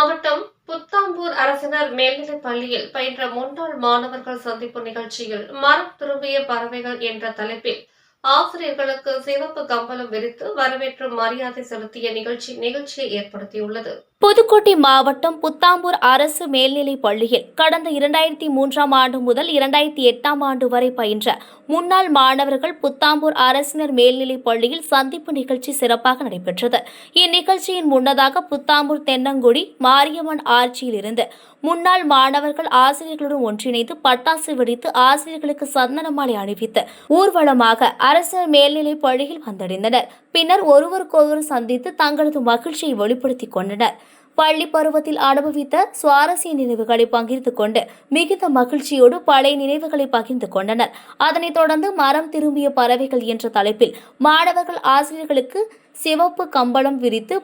மாவட்டம் புத்தாம்பூர் அரசினர் மேல்நிலைப் பள்ளியில் பயின்ற முன்னாள் மாணவர்கள் சந்திப்பு நிகழ்ச்சியில் மரம் திரும்பிய பறவைகள் என்ற தலைப்பில் ஆசிரியர்களுக்கு சிவப்பு கம்பளம் விரித்து வரவேற்று மரியாதை செலுத்திய நிகழ்ச்சியை ஏற்படுத்தியுள்ளது. புதுக்கோட்டை மாவட்டம் புத்தாம்பூர் அரசு மேல்நிலைப் பள்ளியில் கடந்த 2003ஆம் ஆண்டு முதல் 2008ஆம் ஆண்டு வரை பயின்ற முன்னாள் மாணவர்கள் புத்தாம்பூர் அரசினர் மேல்நிலைப் பள்ளியில் சந்திப்பு நிகழ்ச்சி சிறப்பாக நடைபெற்றது. இந்நிகழ்ச்சியின் முன்னதாக புத்தாம்பூர் தென்னங்குடி மாரியம்மன் ஆட்சியில் இருந்து முன்னாள் மாணவர்கள் ஆசிரியர்களுடன் ஒன்றிணைந்து பட்டாசு வெடித்து ஆசிரியர்களுக்கு சந்தன மாலை அணிவித்து ஊர்வலமாக அரசினர் மேல்நிலைப் பள்ளியில் வந்தடைந்தனர். பின்னர் ஒருவருக்கொருவர் சந்தித்து தங்களது மகிழ்ச்சியை வெளிப்படுத்திக் கொண்டனர். பள்ளி பருவத்தில் அனுபவித்த சுவாரஸ்ய நினைவுகளை பகிர்ந்து கொண்டு மிகுந்த மகிழ்ச்சியோடு பழைய நினைவுகளை பகிர்ந்து கொண்டனர். அதனைத் தொடர்ந்து மரம் திரும்பிய பறவைகள் என்ற தலைப்பில் மாணவர்கள் ஆசிரியர்களுக்கு சிவப்பு கம்பளம் விரித்து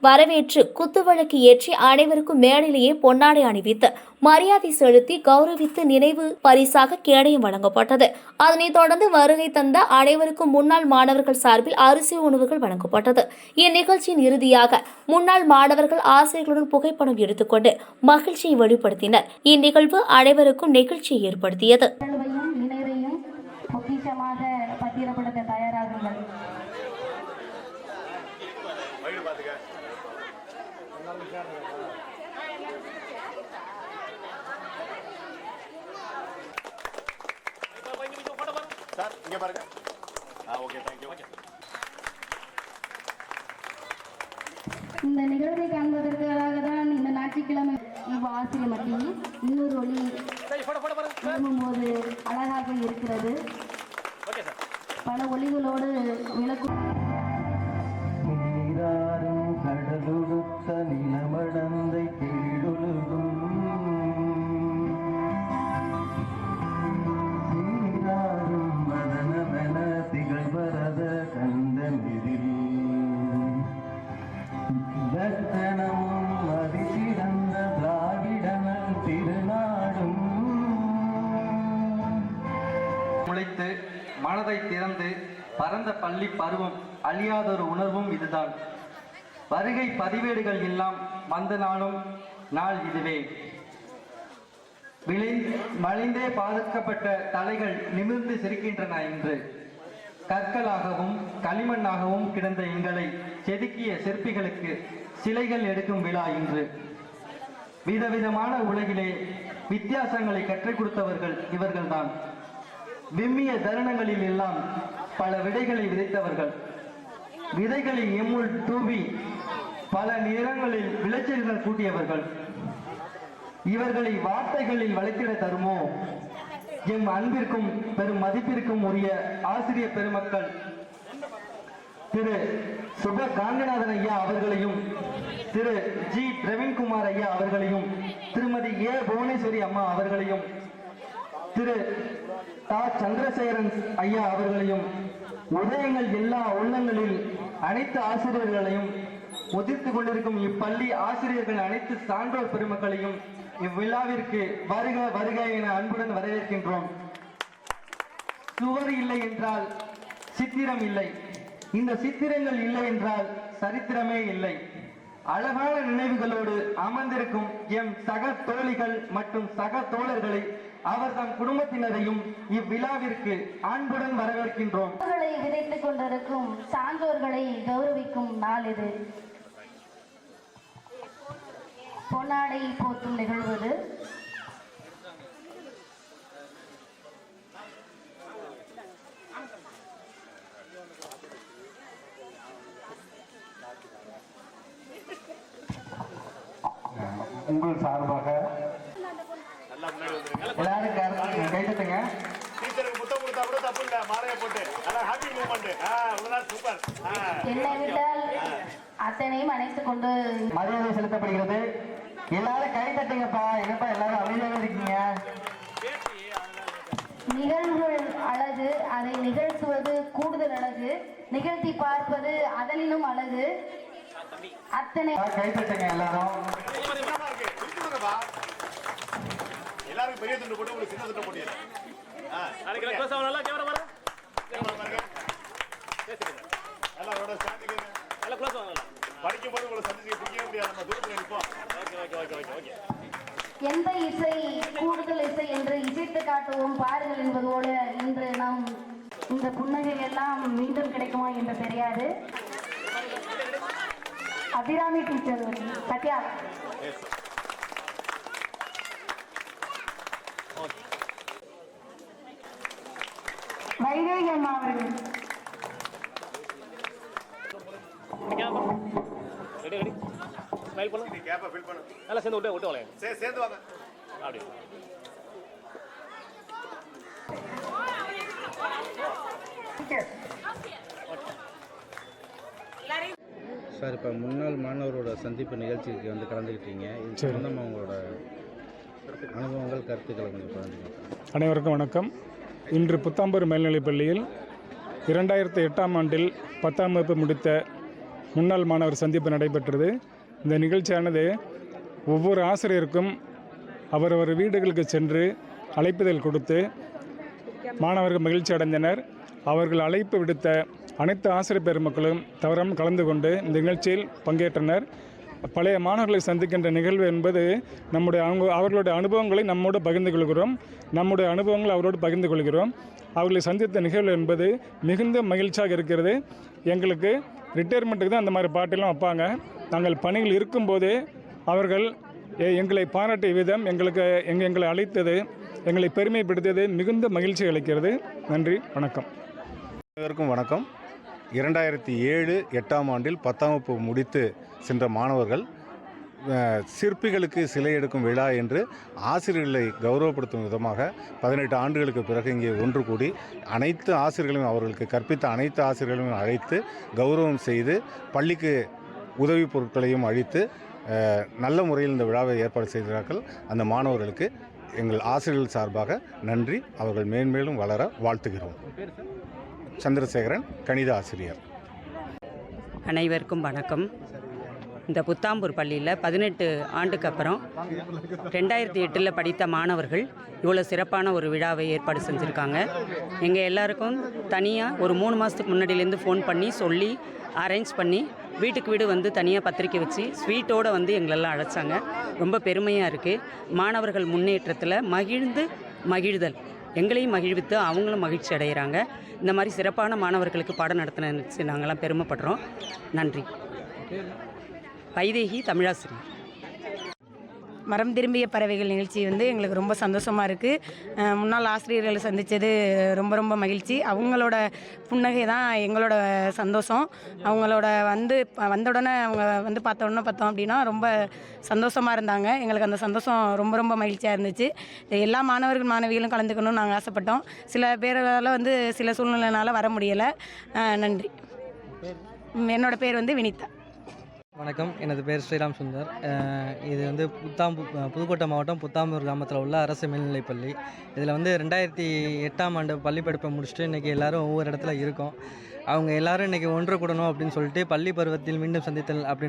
வரவேற்று குத்துவிளக்கு ஏற்றி அனைவருக்கும் மேடையிலேயே பொன்னாடை அணிவித்து மரியாதை செலுத்தி கௌரவித்து நினைவு பரிசாக கேடயம் வழங்கப்பட்டது. அதனைத் தொடர்ந்து வருகை தந்த அனைவருக்கும் முன்னாள் மாணவர்கள் சார்பில் அரிசி உணவுகள் வழங்கப்பட்டது. இந்நிகழ்ச்சியின் இறுதியாக முன்னாள் மாணவர்கள் ஆசிரியர்களுடன் புகைப்படம் எடுத்துக்கொண்டு மகிழ்ச்சியை வெளிப்படுத்தினர். இந்நிகழ்வு அனைவருக்கும் நெகிழ்ச்சியை ஏற்படுத்தியது. சார் இங்க பாருங்க. Okay thank you. இந்த நிகழ்வை காண்பதற்காக தான் இந்த ஞாயிற்றுக்கிழமை ஆசிரியர் மத்தியில் இன்னொரு ஒளி போது அழகாக இருக்கிறது. பல ஒளிகளோடு விளக்கு நிலமடந்தை கீழொழுகும் சீராரும் மதனமென திகழ்வரத கந்தமிதில் தத்தனமும் அதிசிறந்த திராவிடனல் திருநாடும் முளைத்து மனதை திறந்து பரந்த பள்ளி பருவம் அழியாதொரு உணர்வும் இதுதான். வருகை பதிவேடுகள் எல்லாம் வந்த நாள் இதுவே. மலிந்தே பாதுகாக்கப்பட்ட தலைகள் நிமிர்ந்து சிரிக்கின்றன. இன்று கற்களாகவும் களிமண்ணாகவும் கிடந்த எங்களை செதுக்கிய சிற்பிகளுக்கு சிலைகள் எடுக்கும் விழா இன்று. விதவிதமான உலகிலே வித்தியாசங்களை கற்றுக் கொடுத்தவர்கள் இவர்கள்தான். விம்மிய தருணங்களில் எல்லாம் பல விதைகளை விதைத்தவர்கள். விதைகளை எம்முள் தூவி பல நிறங்களில் விளைச்சல்கள் கூட்டியவர்கள். இவர்களை வார்த்தைகளில் வளைத்திட தருமோ எம் அன்பிற்கும் பெரும் மதிப்பிற்கும் உரிய ஆசிரியர் பெருமக்கள் திரு சுப காந்திநாதன் ஐயா அவர்களையும், திரு ஜி பிரவீன்குமார் ஐயா அவர்களையும், திருமதி ஏ புவனேஸ்வரி அம்மா அவர்களையும், திரு தா சந்திரசேகரன் ஐயா அவர்களையும், உதயங்கள் எல்லா உள்ளங்களில் அனைத்து ஆசிரியர்களையும் முதிர்த்து கொண்டிருக்கும் இப்பள்ளி ஆசிரியர்கள் அனைத்து சான்றோர் பெருமக்களையும் இவ்விழாவிற்கு வருக வருக என அன்புடன் வரவேற்கின்றோம். சுவர் இல்லை என்றால் சித்திரம் இல்லை, இந்த சித்திரங்கள் இல்லை என்றால் சரித்திரமே இல்லை. அழகான நினைவுகளோடு அமர்ந்திருக்கும் எம் சக தோழிகள் மற்றும் சக தோழர்களை அவர் தம் குடும்பத்தினரையும் இவ்விழாவிற்கு அன்புடன் வரவேற்கின்றோம். விதைத்துக் கொண்டிருக்கும் சான்றோர்களை கௌரவிக்கும் நாள் இது. பொன்னாடை போற்றும் நிகழ்வது உங்கள் சார்பாக எல்லாரும் கைத்தட்டுங்க. டீச்சருக்கு புத்தகம் கொடுத்தா கூட தப்பு இல்ல, மாலையை போட்டு நல்லா ஹாப்பி மூவ்மெண்ட். சூப்பர். என்னை விட்டால் அத்தனையும் அணைத்துக் கொண்டு மரியாதை செலுத்தப்படுகிறது. எல்லாரும் கை தட்டுங்கப்பா. என்னப்பா எல்லாரும் அமைதியாக இருக்கீங்க? நிகழ்வுகள் அழகு, அதை நிகழ்த்துவது கூடுதல் அழகு, நிகழ்த்தி பார்ப்பது அதனினும் அழகு. அத்தனை கை தட்டுங்க எல்லாரும். எல்லாரும் பெரிய துண்டு போட்டு உங்களுக்கு சின்ன துண்டு போட்டு எல்லாரோட படிக்கும் போது உங்களை சந்திச்சு பிடிக்க முடியாது. நம்ம தூரத்தில் இருப்போம். எந்த இசை கூடுதல் இசை என்று இசைத்து காட்டுவோம் பாருங்கள் என்பது போல இன்று நாம் இந்த புன்னகை எல்லாம் மீண்டும் கிடைக்குமா என்று தெரியாது. அபிராமி டீச்சர் சத்யா வைதேகி அம்மா அவர்கள் ரெடி ரெடி ஸ்மைல் பண்ணு. நீ கேப்பை ஃபில் பண்ணு. நல்லா சேர்ந்து விட்டு வாங்க. சேர்ந்து வாங்க. அப்படி. சார், இப்போ முன்னாள் மாணவரோட சந்திப்பு நிகழ்ச்சிக்கு வந்து கலந்துக்கிட்டீங்க. இது சம்பந்தமாக உங்களோட அனுபவங்கள், கருத்துக்களை கொஞ்சம் பகிர்ந்துக்கோங்க. அனைவருக்கும் வணக்கம். இன்று புத்தாம்பூர் மேல்நிலைப் பள்ளியில் 2008ஆம் ஆண்டில் 10ஆம் வகுப்பு முடித்த முன்னாள் மாணவர் சந்திப்பு நடைபெற்றது. இந்த நிகழ்ச்சியானது ஒவ்வொரு ஆசிரியருக்கும் அவரவர் வீடுகளுக்கு சென்று அழைப்புதல் கொடுத்து மாணவர்கள் மகிழ்ச்சி அடைந்தனர். அவர்கள் அழைப்பு விடுத்த அனைத்து ஆசிரியர் பெருமக்களும் தவறாமல் கலந்து கொண்டு இந்த நிகழ்ச்சியில் பங்கேற்றனர். பழைய மாணவர்களை சந்திக்கின்ற நிகழ்வு என்பது அவர்களுடைய அனுபவங்களை நம்மோடு பகிர்ந்து கொள்கிறோம். நம்முடைய அனுபவங்களை அவரோடு பகிர்ந்து கொள்கிறோம். அவர்களை சந்தித்த நிகழ்வு என்பது மிகுந்த மகிழ்ச்சியாக இருக்கிறது. எங்களுக்கு ரிட்டையர்மெண்ட்டுக்கு தான் அந்த மாதிரி பாட்டெல்லாம் வைப்பாங்க. நாங்கள் பணியில் இருக்கும்போதே அவர்கள் எங்களை பாராட்டிய விதம், எங்களை அழைத்தது, எங்களை பெருமைப்படுத்தியது மிகுந்த மகிழ்ச்சி அளிக்கிறது. நன்றி, வணக்கம். அனைவருக்கும் வணக்கம். 2007-8ஆம் ஆண்டில் 10ஆம் வகுப்பு முடித்து சென்ற மாணவர்கள் சிற்பிகளுக்கு சிலை எடுக்கும் விழா என்று ஆசிரியர்களை கௌரவப்படுத்தும் விதமாக 18 ஆண்டுகளுக்கு பிறகு இங்கே ஒன்று கூடி அனைத்து ஆசிரியர்களையும், அவர்களுக்கு கற்பித்த அனைத்து ஆசிரியர்களையும் அழைத்து கௌரவம் செய்து பள்ளிக்கு உதவி பொருட்களையும் அளித்து நல்ல முறையில் இந்த விழாவை ஏற்பாடு செய்கிறார்கள். அந்த மாணவர்களுக்கு எங்கள் ஆசிரியர்கள் சார்பாக நன்றி. அவர்கள் மேன்மேலும் வளர வாழ்த்துகிறோம். சந்திரசேகரன், கணித ஆசிரியர். அனைவருக்கும் வணக்கம். இந்த புத்தாம்பூர் பள்ளியில் 18 ஆண்டுக்கு அப்புறம் 2008 படித்த மாணவர்கள் இவ்வளோ சிறப்பான ஒரு விழாவை ஏற்பாடு செஞ்சுருக்காங்க. எங்கள் எல்லாருக்கும் தனியாக ஒரு 3 மாதத்துக்கு முன்னாடியிலேருந்து ஃபோன் பண்ணி சொல்லி அரேஞ்ச் பண்ணி வீட்டுக்கு வீடு வந்து தனியாக பத்திரிக்கை வச்சு ஸ்வீட்டோடு வந்து எங்களெல்லாம் அழைச்சாங்க. ரொம்ப பெருமையாக இருக்குது. மாணவர்கள் முன்னேற்றத்தில் மகிழ்தல் எங்களையும் மகிழ்வித்து அவங்களும் மகிழ்ச்சி அடைகிறாங்க. இந்த மாதிரி சிறப்பான மாணவர்களுக்கு பாடம் நடத்தின நாங்கள்லாம் பெருமைப்படுறோம். நன்றி. வைதேகி, தமிழாசிரியர். மரம் திரும்பிய பறவைகள் நிகழ்ச்சி வந்து எங்களுக்கு ரொம்ப சந்தோஷமாக இருக்குது. முன்னாள் ஆசிரியர்களை சந்தித்தது ரொம்ப ரொம்ப மகிழ்ச்சி. அவங்களோட புன்னகை தான் எங்களோட சந்தோஷம். அவங்களோட வந்த உடனே அவங்க வந்து பார்த்தோம் அப்படின்னா ரொம்ப சந்தோஷமாக இருந்தாங்க. எங்களுக்கு அந்த சந்தோஷம் ரொம்ப ரொம்ப மகிழ்ச்சியாக இருந்துச்சு. எல்லா மாணவர்களும் கலந்துக்கணும்னு நாங்கள் ஆசைப்பட்டோம். சில பேரால் வந்து சில சூழ்நிலைனால வர முடியலை. நன்றி. என்னோடய பேர் வந்து வினிதா. வணக்கம். எனது பேர் ஸ்ரீராம் சுந்தர். இது வந்து புதுக்கோட்டை மாவட்டம் புத்தாம்பூர் கிராமத்தில் உள்ள அரசு மேல்நிலைப்பள்ளி. இதில் வந்து 2008ஆம் ஆண்டு பள்ளி படிப்பை முடிச்சுட்டு இன்றைக்கி எல்லோரும் ஒவ்வொரு இடத்துல இருக்கோம். அவங்க எல்லோரும் இன்றைக்கி ஒன்று கூடணும் அப்படின்னு சொல்லிட்டு பள்ளி பருவத்தில் மீண்டும் சந்தித்தல் அப்படின்னு